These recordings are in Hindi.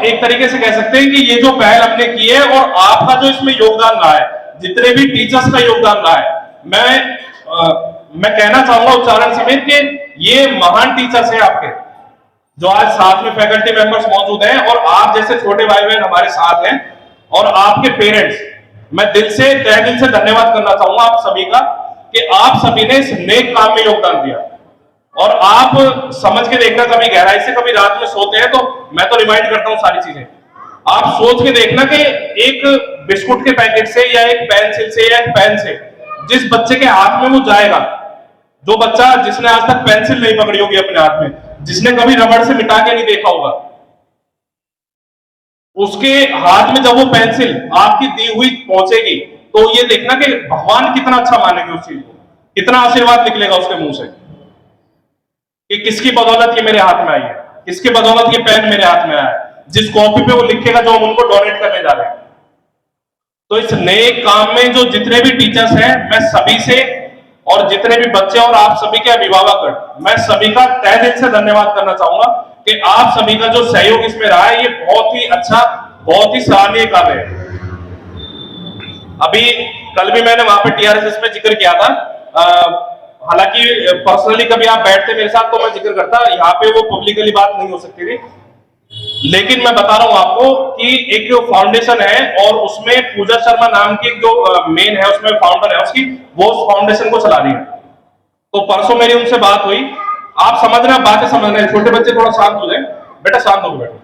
एक तरीके से कह सकते हैं कि ये जो पहल हमने की है और आपका जो इसमें योगदान रहा है, जितने भी टीचर्स का योगदान रहा है, मैं कहना चाहूंगा उच्चारण समेत कि ये महान टीचर्स हैं आपके, जो आज साथ में फैकल्टी मेंबर्स मौजूद हैं, और आप जैसे छोटे भाई बहन हमारे साथ हैं, और आपके पेरेंट्स, मैं दिल से तहे दिल से धन्यवाद करना चाहूंगा आप सभी का कि आप सभी ने इस नेक काम में योगदान दिया। और आप समझ के देखना, कभी गहराई से कभी रात में सोते हैं तो मैं तो रिमाइंड करता हूं सारी चीजें, आप सोच के देखना कि एक बिस्कुट के पैकेट से या एक पेंसिल से या एक पेन से जिस बच्चे के हाथ में वो जाएगा, जो बच्चा जिसने आज तक पेंसिल नहीं पकड़ी होगी अपने हाथ में, जिसने कभी रबड़ से मिटा के नहीं देखा होगा, उसके हाथ में जब वो पेंसिल आपकी दी हुई पहुंचेगी तो ये देखना कि भगवान कितना अच्छा मानेंगे उस चीज को, कितना आशीर्वाद निकलेगा उसके मुंह से कि किसकी बदौलत ये मेरे हाथ में आई है, किसकी बदौलत ये पेन मेरे हाथ में आया है, जिस कॉपी पे वो लिखेगा जो हम उनको डोनेट करने जा रहे हैं। तो इस नए काम में जो जितने भी टीचर्स हैं, मैं सभी से, और जितने भी बच्चे और आप सभी के अभिभावक, मैं सभी का तहे दिल से धन्यवाद करना चाहूंगा कि आप सभी का जो सहयोग इसमें रहा है, ये बहुत ही अच्छा, बहुत ही सराहनीय कार्य है। अभी कल भी मैंने वहां पे टीआरएसएस में जिक्र किया था, हालांकि पर्सनली कभी आप बैठते मेरे साथ तो मैं जिक्र करता, यहाँ पे वो पब्लिकली बात नहीं हो सकती थी, लेकिन मैं बता रहा हूं आपको कि एक फाउंडेशन है और उसमें पूजा शर्मा नाम की जो मेन है, उसमें फाउंडर है उसकी, वो उस फाउंडेशन को चला रही है। तो परसों मेरी उनसे बात हुई, आप समझ रहे हैं, बातें समझ रहे हैं, छोटे बच्चे थोड़ा शांत हो जाए, बेटा शांत हो बेटा,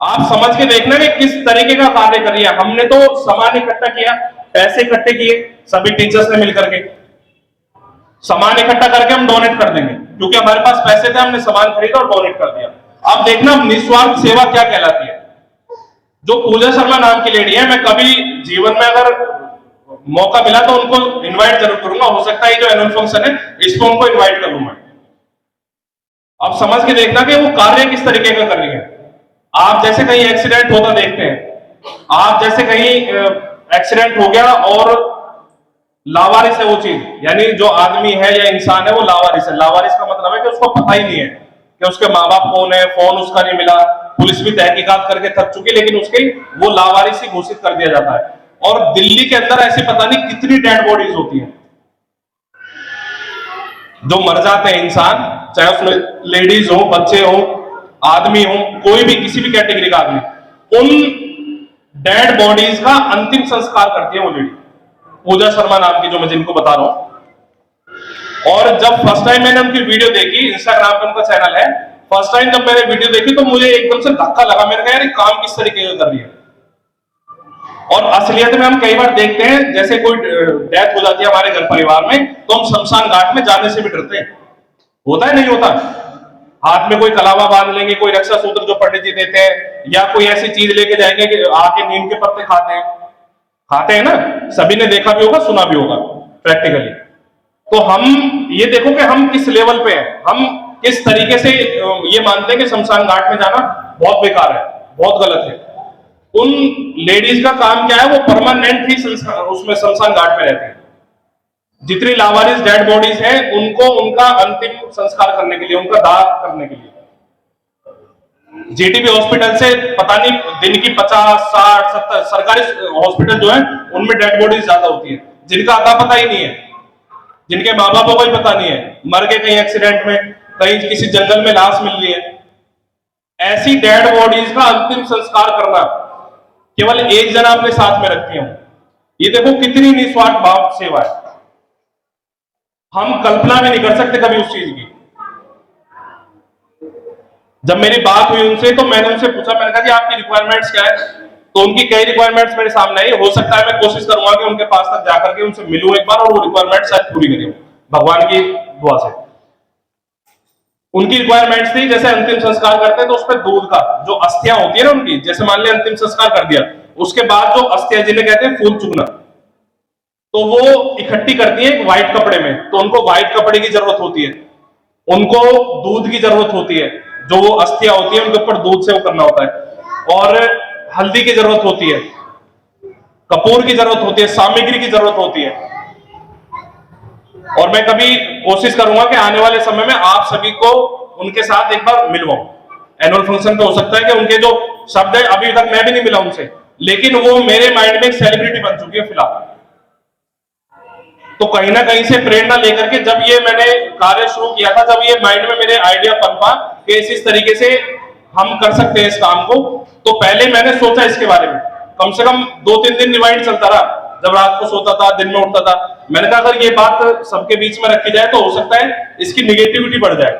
आप समझ के देखना कि किस तरीके का कार्य कर रही है। हमने तो सामान इकट्ठा किया, पैसे इकट्ठे किए, सभी टीचर्स ने मिलकर के सामान इकट्ठा करके हम डोनेट कर देंगे, क्योंकि हमारे पास पैसे थे, हमने सामान खरीदा और डोनेट कर दिया। अब देखना निस्वार्थ सेवा क्या कहलाती है। जो पूजा शर्मा नाम की लेडी है, मैं कभी जीवन में अगर मौका मिला तो उनको इनवाइट जरूर करूंगा, हो सकता है जो एनुअल फंक्शन है इसको उनको इनवाइट कर लूंगा। अब समझ के देखना कि वो कार्य किस तरीके का कर रही है। आप जैसे कहीं एक्सीडेंट होता देखते हैं, आप जैसे कहीं एक्सीडेंट हो गया और लावारिस है वो चीज, यानी जो आदमी है या इंसान है वो लावारिस है। लावारिस का मतलब है कि उसको पता ही नहीं है कि उसके माँ बाप कौन है, फोन उसका नहीं मिला, पुलिस भी तहकीकात करके थक चुकी, लेकिन उसके वो लावारिस ही घोषित कर दिया जाता है। और दिल्ली के अंदर ऐसी पता नहीं कितनी डेड बॉडीज होती हैं जो मर जाते हैं इंसान, चाहे उसमें लेडीज हो, बच्चे हो, आदमी हो, कोई भी किसी भी कैटेगरी का आदमी, उन डेड बॉडीज का अंतिम संस्कार करती है वो लेडी पूजा शर्मा नाम की, जो मैं जिनको बता रहा हूं। और जब फर्स्ट टाइम मैंने उनकी वीडियो देखी, इंस्टाग्राम पे उनका चैनल है, फर्स्ट टाइम जब मैंने वीडियो देखी तो मुझे एकदम से धक्का लगा। मैंने कहा यार काम किस तरीके का कर रही है। और असलियत में हम कई बार देखते हैं, जैसे कोई डेथ हो जाती है हमारे घर परिवार में, तो हम शमशान घाट में जाने से भी डरते हैं। होता है नहीं होता, हाथ में कोई कलावा बांध लेंगे, कोई रक्षा सूत्र जो पंडित जी देते हैं, या कोई ऐसी चीज लेके जाएंगे कि आके नीम के पत्ते खाते हैं ना, सभी ने देखा भी होगा, सुना भी होगा प्रैक्टिकली। तो हम ये देखो कि हम किस लेवल पे हैं, हम किस तरीके से ये मानते हैं कि शमशान घाट में जाना बहुत बेकार है, बहुत गलत है। उन लेडीज का काम क्या है, वो परमानेंट ही उसमें शमशान घाट में रहते हैं। जितनी लावारिस डेड बॉडीज हैं उनको उनका अंतिम संस्कार करने के लिए, उनका दाह करने के लिए जेटीबी हॉस्पिटल से पता नहीं दिन की 50, 60, 70 सरकारी हॉस्पिटल जो है उनमें डेड बॉडीज ज्यादा होती है, जिनका अता पता ही नहीं है, जिनके माँ बापों को ही पता नहीं है, मर गए कहीं एक्सीडेंट में, कहीं किसी जंगल में लाश मिल रही है। ऐसी डेड बॉडीज का अंतिम संस्कार करना केवल एक जना अपने साथ में रखती हूं, ये देखो कितनी निस्वार्थ भाव सेवा है। हम कल्पना भी नहीं कर सकते कभी उस चीज की। जब मेरी बात हुई उनसे तो मैंने उनसे पूछा, मैंने कहा जी आपकी रिक्वायरमेंट्स क्या है, तो उनकी कई रिक्वायरमेंट्स मेरे सामने आई। हो सकता है मैं कोशिश करूंगा कि उनके पास तक जाकर के उनसे मिलूं एक बार और वो रिक्वायरमेंट शायद पूरी करें भगवान की दुआ से। उनकी रिक्वायरमेंट्स थी, जैसे अंतिम संस्कार करते हैं तो उस पर दूध का जो अस्थियां होती है ना उनकी, जैसे मान लिया अंतिम संस्कार कर दिया, उसके बाद जो अस्थियां जिन्हें कहते हैं फूल चुगना, तो वो इकट्ठी करती है एक व्हाइट कपड़े में, तो उनको व्हाइट कपड़े की जरूरत होती है, उनको दूध की जरूरत होती है, जो वो अस्थियां होती है उनके ऊपर दूध से वो करना होता है, और हल्दी की जरूरत होती है, कपूर की जरूरत होती है, सामग्री की जरूरत होती है। और मैं कभी कोशिश करूंगा कि आने वाले समय में आप सभी को उनके साथ एक बार मिलवाऊं। एनुअल फंक्शन पे हो सकता है कि उनके जो शब्द है, अभी तक मैं भी नहीं मिला उनसे, लेकिन वो मेरे माइंड में एक सेलिब्रिटी बन चुकी है फिलहाल। तो कहीं ना कहीं से प्रेरणा लेकर के जब ये मैंने कार्य शुरू किया था, जब ये माइंड में मेरे आइडिया पनपा कि इस तरीके से हम कर सकते हैं इस काम को, तो पहले मैंने सोचा इसके बारे में, कम से कम 2-3 दिन रिवाइंड चलता रहा, जब रात को सोता था दिन में उठता था। मैंने कहा अगर ये बात सबके बीच में रखी जाए तो हो सकता है इसकी निगेटिविटी बढ़ जाए,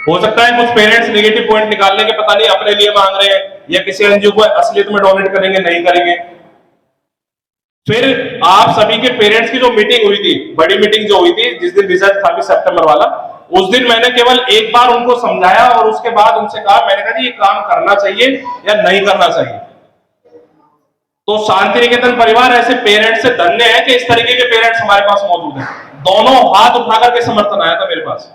हो सकता है कुछ पेरेंट्स नेगेटिव पॉइंट निकालने के, पता नहीं अपने लिए मांग रहे हैं या किसी एनजीओ को असलियत में डोनेट करेंगे नहीं करेंगे। फिर आप सभी के पेरेंट्स की जो मीटिंग हुई थी, बड़ी मीटिंग जो हुई थी जिस दिन रिजल्ट था 20 सितंबर वाला, उस दिन मैंने केवल एक बार उनको समझाया और उसके बाद उनसे कहा, मैंने कहा ये काम करना चाहिए या नहीं करना चाहिए। तो शांति निकेतन परिवार ऐसे पेरेंट्स से धन्य है कि इस तरीके के पेरेंट्स हमारे पास मौजूद हैं। दोनों हाथ उठाकर के समर्थन आया था मेरे पास,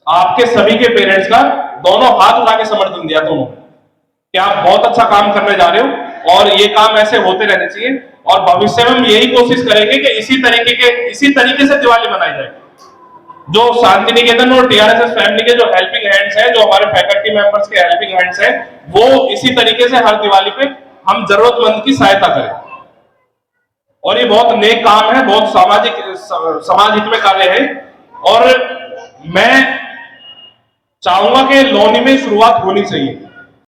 आपके सभी के पेरेंट्स का दोनों हाथ उठा के समर्थन दिया दोनों कि आप बहुत अच्छा काम करने जा रहे हो और ये काम ऐसे होते रहने चाहिए, और भविष्य में हम यही कोशिश करेंगे कि इसी तरीके से दिवाली मनाई जाए। जो शांति निकेतन और टीआरएसएस फैमिली के जो हेल्पिंग हैंड्स हैं, जो हमारे फैकल्टी मेंबर्स के हेल्पिंग हैंड्स हैं, वो इसी तरीके से हर दिवाली पे हम जरूरतमंद की सहायता करें। और ये बहुत नेक काम है, बहुत समाज हित में कार्य है, और मैं चाहूंगा कि लोनी में शुरुआत होनी चाहिए।